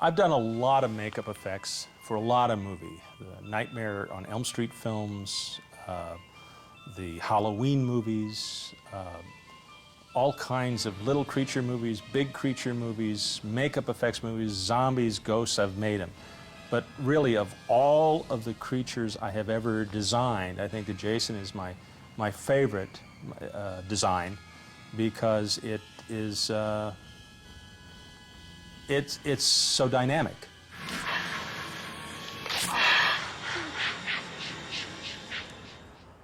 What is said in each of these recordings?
I've done a lot of makeup effects for a lot of movies. The Nightmare on Elm Street films, the Halloween movies, all kinds of little creature movies, big creature movies, makeup effects movies, zombies, ghosts, I've made them. But really, of all of the creatures I have ever designed, I think that Jason is my favorite design, because it is it's so dynamic.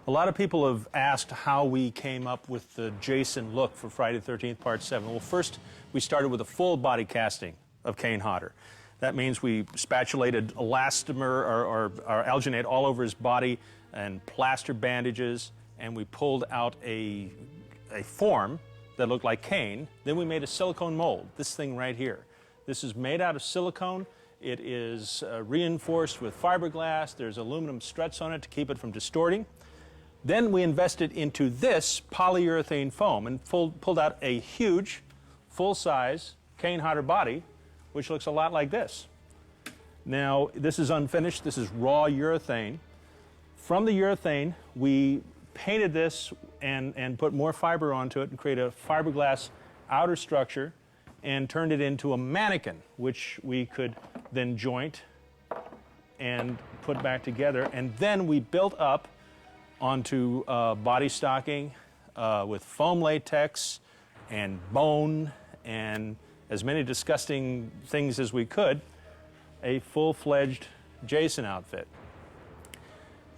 A lot of people have asked how we came up with the Jason look for Friday the 13th Part 7. Well, first we started with a full body casting of Kane Hodder. That means we spatulated elastomer or alginate all over his body and plaster bandages, and we pulled out a form that looked like Kane. Then we made a silicone mold, this thing right here. This is made out of silicone. It is reinforced with fiberglass. There's aluminum struts on it to keep it from distorting. Then we invested into this polyurethane foam and pulled out a huge, full-size Kane Hodder body, which looks a lot like this. Now, this is unfinished. This is raw urethane. From the urethane, we painted this and put more fiber onto it and create a fiberglass outer structure and turned it into a mannequin, which we could then joint and put back together. And then we built up onto body stocking with foam latex and bone and as many disgusting things as we could, a full-fledged Jason outfit.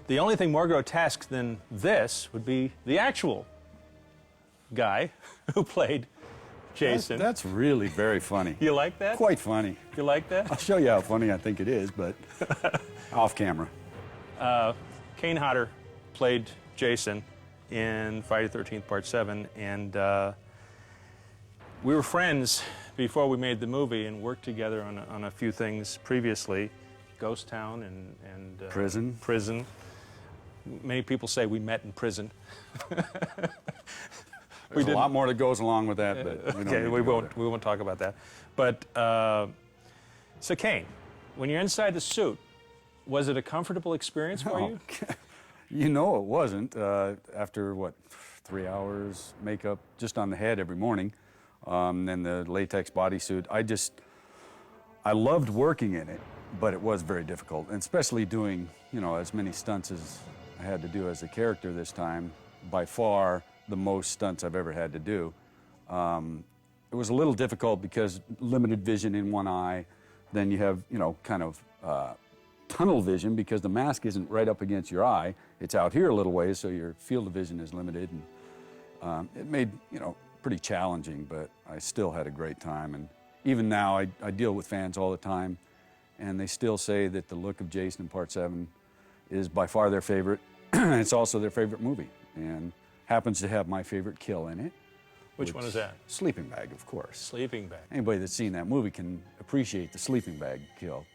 The only thing more grotesque than this would be the actual guy who played Jason. That's really very funny. You like that? Quite funny. You like that? I'll show you how funny I think it is, but off camera. Kane Hodder played Jason in Friday the 13th Part 7, and we were friends before we made the movie and worked together on a few things previously. Ghost Town and Prison. Prison. Many people say we met in prison. There's a lot more that goes along with that, but we won't talk about that. But so Kane, when you're inside the suit, was it a comfortable experience for you? You know it wasn't. After, what, 3 hours makeup just on the head every morning, and the latex bodysuit, I loved working in it, but it was very difficult, and especially doing, as many stunts as I had to do as a character this time. By far the most stunts I've ever had to do. It was a little difficult because limited vision in one eye, then you have, kind of tunnel vision because the mask isn't right up against your eye. It's out here a little ways, so your field of vision is limited. And it made, pretty challenging, but I still had a great time. And even now, I deal with fans all the time, and they still say that the look of Jason in Part 7 is by far their favorite. It's also their favorite movie, and happens to have my favorite kill in it. Which one is that? Sleeping bag, of course. Sleeping bag. Anybody that's seen that movie can appreciate the sleeping bag kill.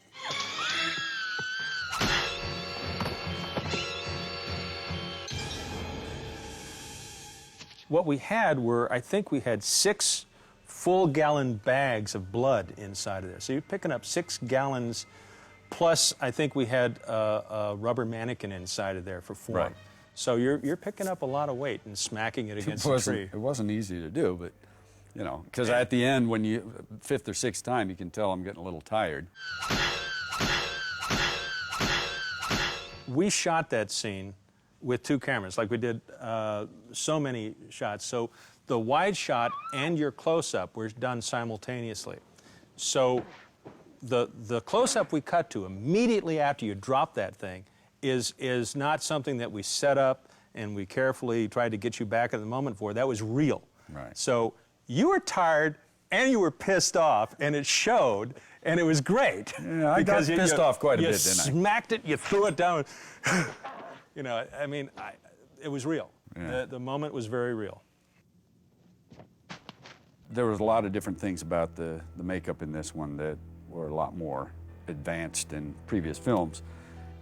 What we had were, I think we had 6 full-gallon bags of blood inside of there. So you're picking up 6 gallons, plus I think we had a rubber mannequin inside of there for form. Right. So you're picking up a lot of weight and smacking it against the tree. It wasn't easy to do, but, because at the end, when you, 5th or 6th time, you can tell I'm getting a little tired. We shot that scene with 2 cameras, like we did so many shots. So the wide shot and your close-up were done simultaneously. So the close-up we cut to immediately after you drop that thing is not something that we set up and we carefully tried to get you back at the moment for. That was real. Right. So you were tired and you were pissed off, and it showed, and it was great. Yeah, I got pissed off quite a bit, didn't I? You smacked it, you threw it down. I mean, it was real. Yeah. The moment was very real. There was a lot of different things about the makeup in this one that were a lot more advanced than previous films.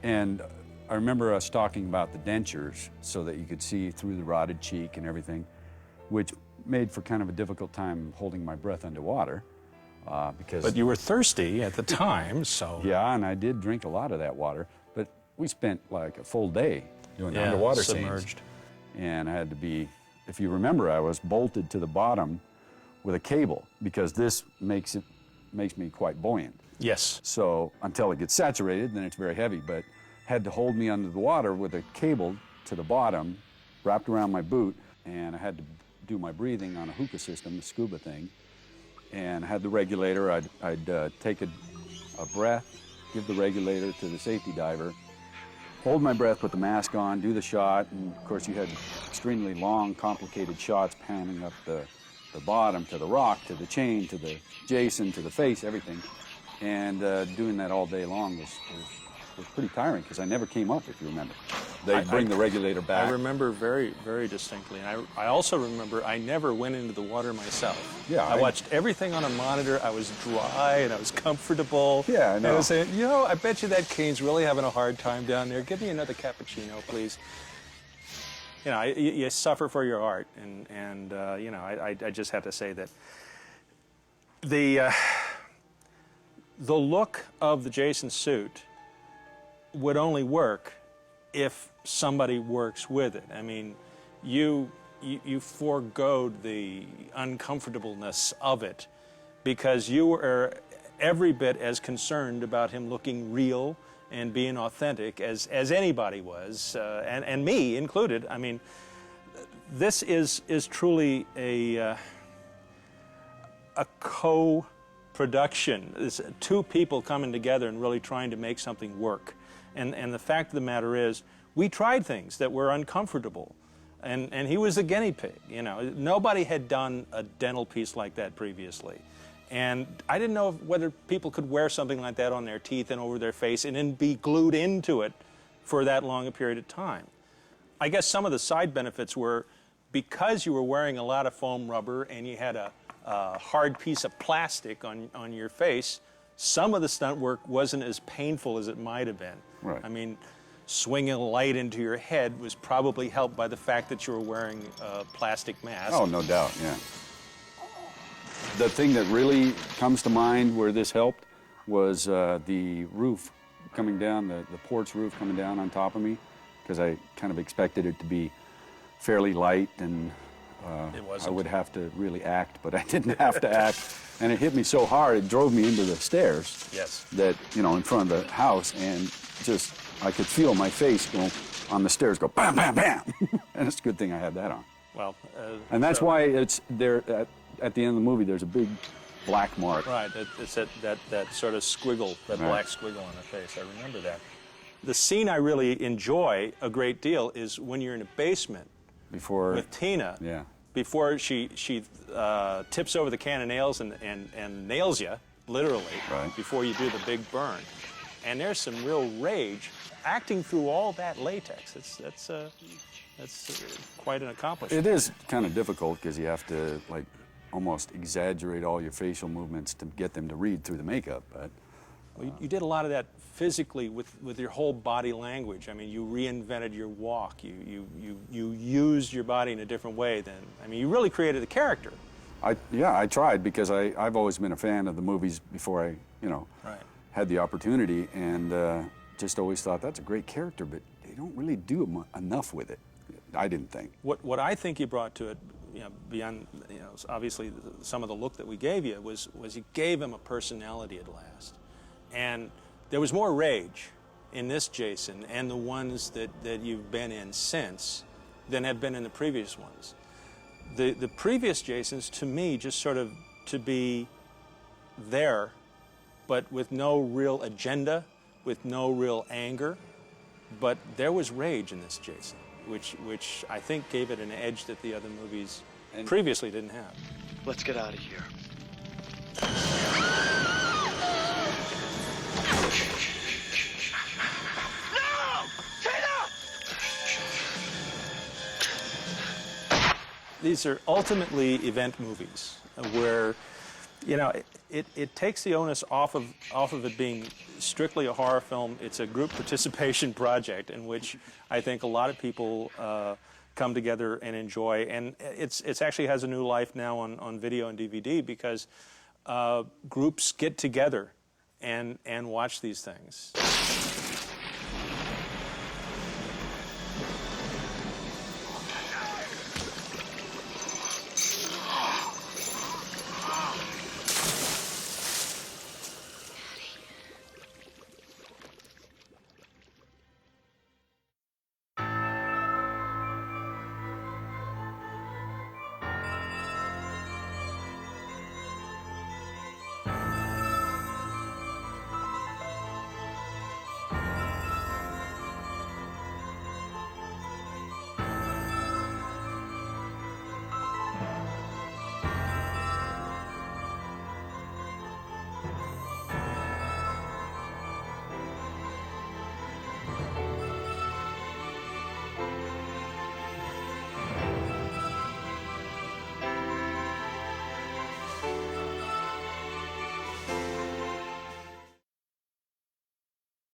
And I remember us talking about the dentures so that you could see through the rotted cheek and everything, which made for kind of a difficult time holding my breath underwater. because. But you were thirsty at the time, so. Yeah, and I did drink a lot of that water, but we spent like a full day doing underwater submerged. scenes. And I had to be, if you remember, I was bolted to the bottom with a cable because this makes me quite buoyant. Yes. So until it gets saturated, then it's very heavy, but had to hold me under the water with a cable to the bottom, wrapped around my boot, and I had to do my breathing on a hookah system, the scuba thing, and I had the regulator. I'd take a breath, give the regulator to the safety diver, hold my breath, put the mask on, do the shot, and of course you had extremely long, complicated shots panning up the bottom to the rock, to the chain, to the Jason, to the face, everything. And doing that all day long was pretty tiring because I never came up, if you remember. They'd bring the regulator back. I remember very, very distinctly. And I also remember I never went into the water myself. Yeah, I watched everything on a monitor. I was dry and I was comfortable. Yeah, I know. And I was saying, you know, I bet you that Kane's really having a hard time down there. Give me another cappuccino, please. You know, you suffer for your art. And you know, I just have to say that the look of the Jason suit would only work if somebody works with it. I mean, you foregoed the uncomfortableness of it because you were every bit as concerned about him looking real and being authentic as anybody was, and me included. I mean, this is truly a co-production. It's two people coming together and really trying to make something work. And the fact of the matter is, we tried things that were uncomfortable, and he was the guinea pig. You know, nobody had done a dental piece like that previously, and I didn't know whether people could wear something like that on their teeth and over their face and then be glued into it for that long a period of time. I guess some of the side benefits were because you were wearing a lot of foam rubber and you had a hard piece of plastic on your face. Some of the stunt work wasn't as painful as it might have been. Right. I mean, swinging a light into your head was probably helped by the fact that you were wearing a plastic mask. Oh, no doubt, yeah. The thing that really comes to mind where this helped was the roof coming down, the porch roof coming down on top of me, because I kind of expected it to be fairly light and I would have to really act, but I didn't have to act. And it hit me so hard, it drove me into the stairs. Yes. That, you know, in front of the house, and just, I could feel my face go on the stairs go bam, bam, bam. And it's a good thing I had that on. Well, and that's why it's there at the end of the movie, there's a big black mark. Right, it's that sort of squiggle, that black squiggle on the face. I remember that. The scene I really enjoy a great deal is when you're in a basement with Tina. Yeah. Before she tips over the can of nails and nails you, literally, before you do the big burn. And there's some real rage acting through all that latex. That's quite an accomplishment. It is kind of difficult because you have to like almost exaggerate all your facial movements to get them to read through the makeup. But well, you did a lot of that physically with your whole body language. I mean, you reinvented your walk. You used your body in a different way than, I mean, you really created a character. I tried because I've always been a fan of the movies before I, you know, had the opportunity, and just always thought that's a great character, but they don't really do enough with it. I didn't think. What I think you brought to it, you know, beyond, you know, obviously some of the look that we gave you was you gave him a personality at last. And there was more rage in this Jason and the ones that you've been in since than have been in the previous ones. The previous Jasons, to me, just sort of to be there, but with no real agenda, with no real anger. But there was rage in this Jason, which I think gave it an edge that the other movies previously didn't have. Let's get out of here. These are ultimately event movies where, you know, it takes the onus off of it being strictly a horror film. It's a group participation project in which I think a lot of people come together and enjoy. And it's actually has a new life now on video and DVD because groups get together and watch these things.